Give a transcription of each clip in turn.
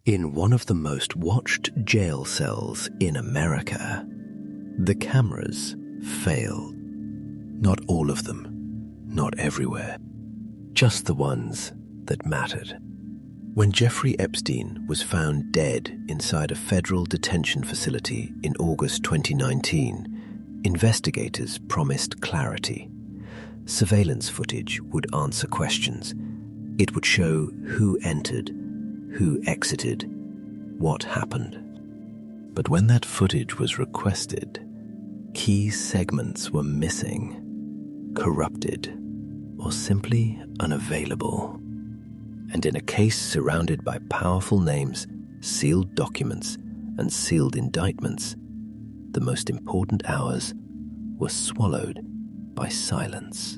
In one of the most watched jail cells in America, the cameras failed. Not all of them, not everywhere, just the ones that mattered. When Jeffrey Epstein was found dead inside a federal detention facility in August 2019, investigators promised clarity. Surveillance footage would answer questions. It would show who entered, who exited, what happened. But when that footage was requested, key segments were missing, corrupted, or simply unavailable. And in a case surrounded by powerful names, sealed documents, and sealed indictments, the most important hours were swallowed by silence.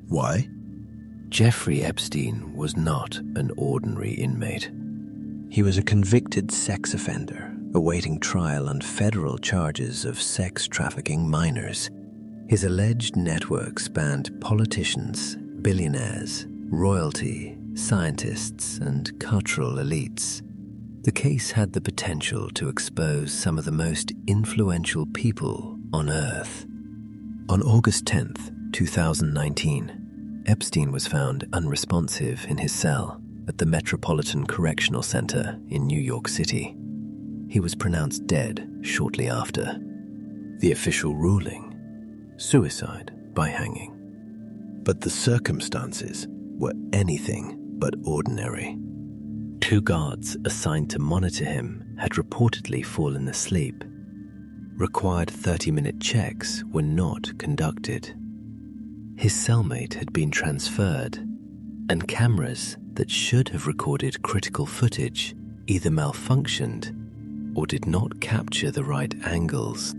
Why? Jeffrey Epstein was not an ordinary inmate. He was a convicted sex offender, awaiting trial on federal charges of sex trafficking minors. His alleged network spanned politicians, billionaires, royalty, scientists, and cultural elites. The case had the potential to expose some of the most influential people on Earth. On August 10th, 2019, Epstein was found unresponsive in his cell at the Metropolitan Correctional Center in New York City. He was pronounced dead shortly after. The official ruling: suicide by hanging. But the circumstances were anything but ordinary. 2 guards assigned to monitor him had reportedly fallen asleep. Required 30-minute checks were not conducted. His cellmate had been transferred, and cameras that should have recorded critical footage either malfunctioned or did not capture the right angles.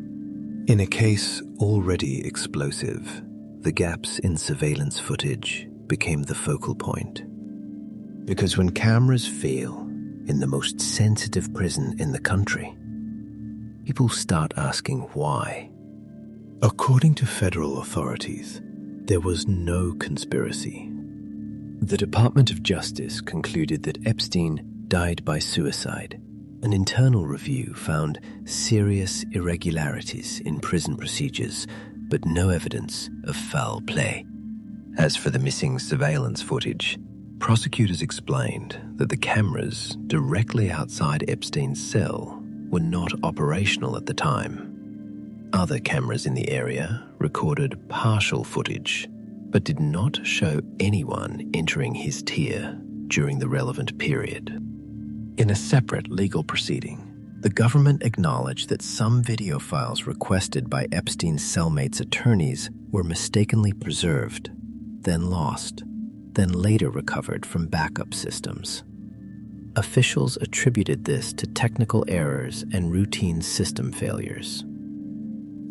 In a case already explosive, the gaps in surveillance footage became the focal point. Because when cameras fail in the most sensitive prison in the country, people start asking why. According to federal authorities, there was no conspiracy. The Department of Justice concluded that Epstein died by suicide. An internal review found serious irregularities in prison procedures, but no evidence of foul play. As for the missing surveillance footage, prosecutors explained that the cameras directly outside Epstein's cell were not operational at the time. Other cameras in the area recorded partial footage, but did not show anyone entering his tier during the relevant period. In a separate legal proceeding, the government acknowledged that some video files requested by Epstein's cellmates' attorneys were mistakenly preserved, then lost, then later recovered from backup systems. Officials attributed this to technical errors and routine system failures.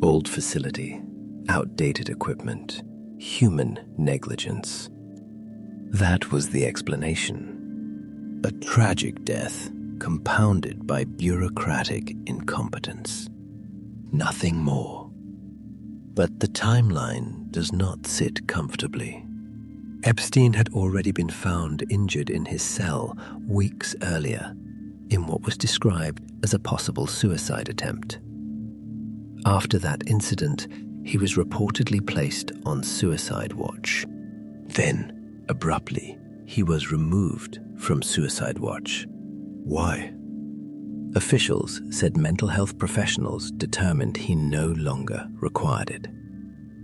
Old facility, outdated equipment, human negligence. That was the explanation. A tragic death compounded by bureaucratic incompetence. Nothing more. But the timeline does not sit comfortably. Epstein had already been found injured in his cell weeks earlier in what was described as a possible suicide attempt. After that incident, he was reportedly placed on suicide watch. Then, abruptly, he was removed from suicide watch. Why? Officials said mental health professionals determined he no longer required it.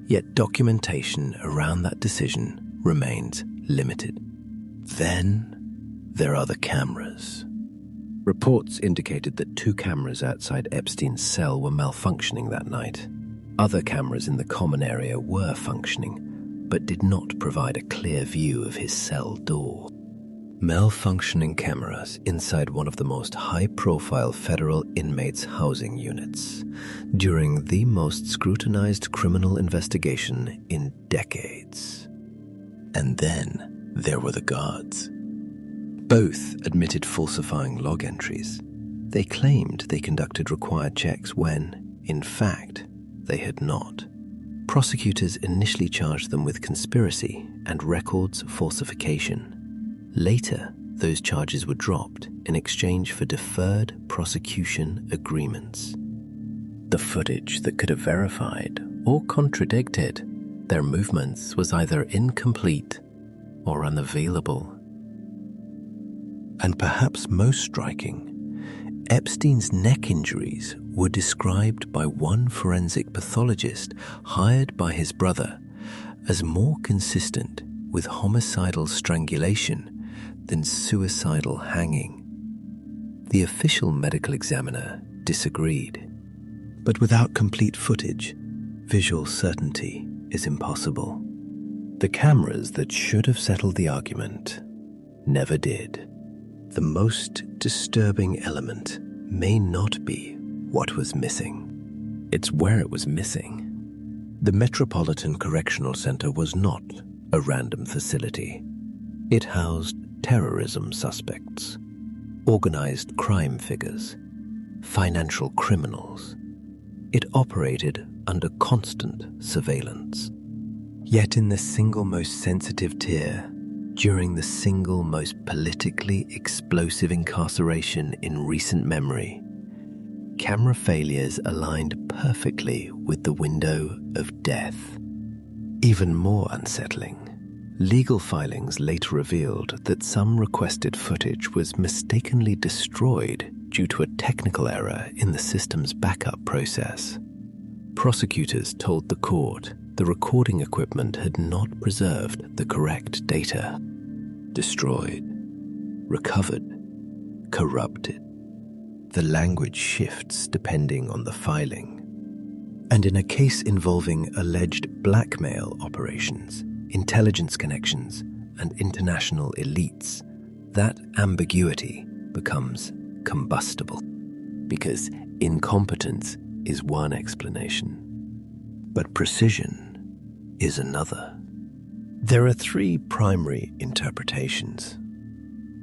Yet documentation around that decision remains limited. Then there are the cameras. Reports indicated that 2 cameras outside Epstein's cell were malfunctioning that night. Other cameras in the common area were functioning, but did not provide a clear view of his cell door. Malfunctioning cameras inside one of the most high-profile federal inmates' housing units during the most scrutinized criminal investigation in decades. And then there were the guards. Both admitted falsifying log entries. They claimed they conducted required checks when, in fact, they had not. Prosecutors initially charged them with conspiracy and records falsification. Later, those charges were dropped in exchange for deferred prosecution agreements. The footage that could have verified or contradicted their movements was either incomplete or unavailable. And perhaps most striking, Epstein's neck injuries were described by one forensic pathologist hired by his brother as more consistent with homicidal strangulation than suicidal hanging. The official medical examiner disagreed. But without complete footage, visual certainty is impossible. The cameras that should have settled the argument never did. The most disturbing element may not be what was missing. It's where it was missing. The Metropolitan Correctional Center was not a random facility. It housed terrorism suspects, organized crime figures, financial criminals. It operated under constant surveillance. Yet in the single most sensitive tier, during the single most politically explosive incarceration in recent memory, camera failures aligned perfectly with the window of death. Even more unsettling, legal filings later revealed that some requested footage was mistakenly destroyed due to a technical error in the system's backup process. Prosecutors told the court the recording equipment had not preserved the correct data. Destroyed, recovered, corrupted. The language shifts depending on the filing. And in a case involving alleged blackmail operations, intelligence connections, and international elites, that ambiguity becomes combustible. Because incompetence is one explanation, but precision is another. There are three primary interpretations.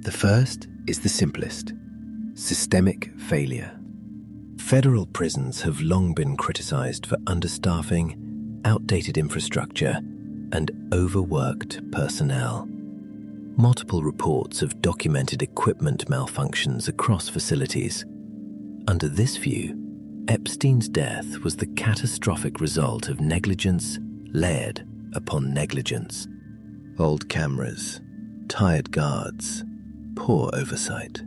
The first is the simplest: systemic failure. Federal prisons have long been criticized for understaffing, outdated infrastructure, and overworked personnel. Multiple reports have documented equipment malfunctions across facilities. Under this view, Epstein's death was the catastrophic result of negligence layered upon negligence. Old cameras, tired guards, poor oversight.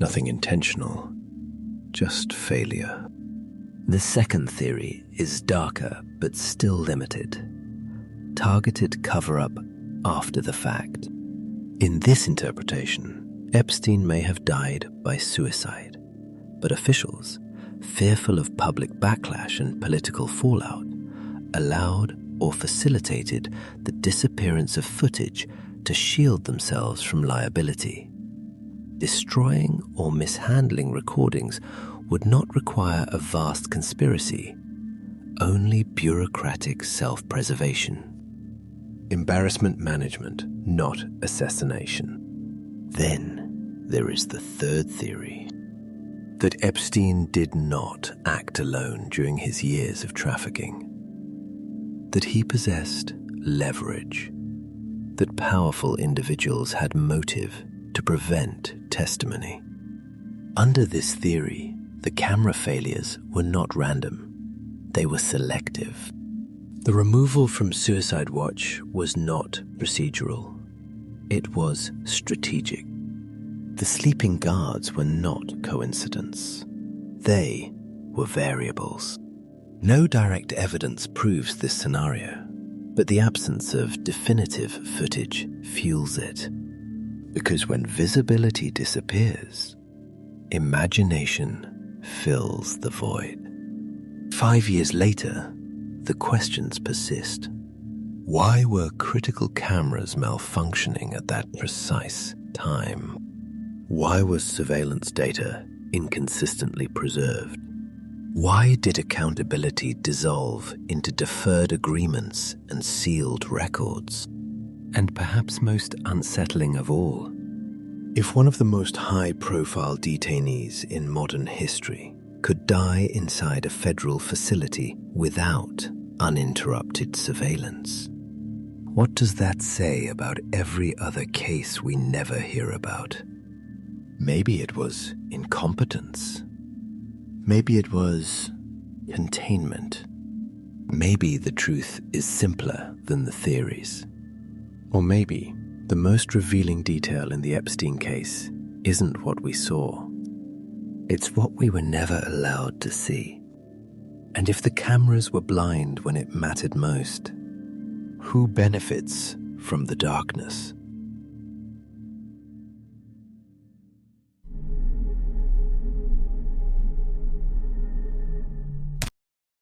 Nothing intentional, just failure. The second theory is darker but still limited. Targeted cover-up after the fact. In this interpretation, Epstein may have died by suicide, but officials, fearful of public backlash and political fallout, allowed or facilitated the disappearance of footage to shield themselves from liability. Destroying or mishandling recordings would not require a vast conspiracy, only bureaucratic self-preservation. Embarrassment management, not assassination. Then there is the third theory, that Epstein did not act alone during his years of trafficking, that he possessed leverage, that powerful individuals had motive to prevent testimony. Under this theory, the camera failures were not random. They were selective. The removal from suicide watch was not procedural. It was strategic. The sleeping guards were not coincidence. They were variables. No direct evidence proves this scenario, but the absence of definitive footage fuels it. Because when visibility disappears, imagination fills the void. 5 years later, the questions persist. Why were critical cameras malfunctioning at that precise time? Why was surveillance data inconsistently preserved? Why did accountability dissolve into deferred agreements and sealed records? And perhaps most unsettling of all, if one of the most high-profile detainees in modern history could die inside a federal facility without uninterrupted surveillance, What does that say about every other case we never hear about? Maybe it was incompetence. Maybe it was containment. Maybe the truth is simpler than the theories. Or maybe the most revealing detail in the Epstein case isn't what we saw. It's what we were never allowed to see. And if the cameras were blind when it mattered most, who benefits from the darkness?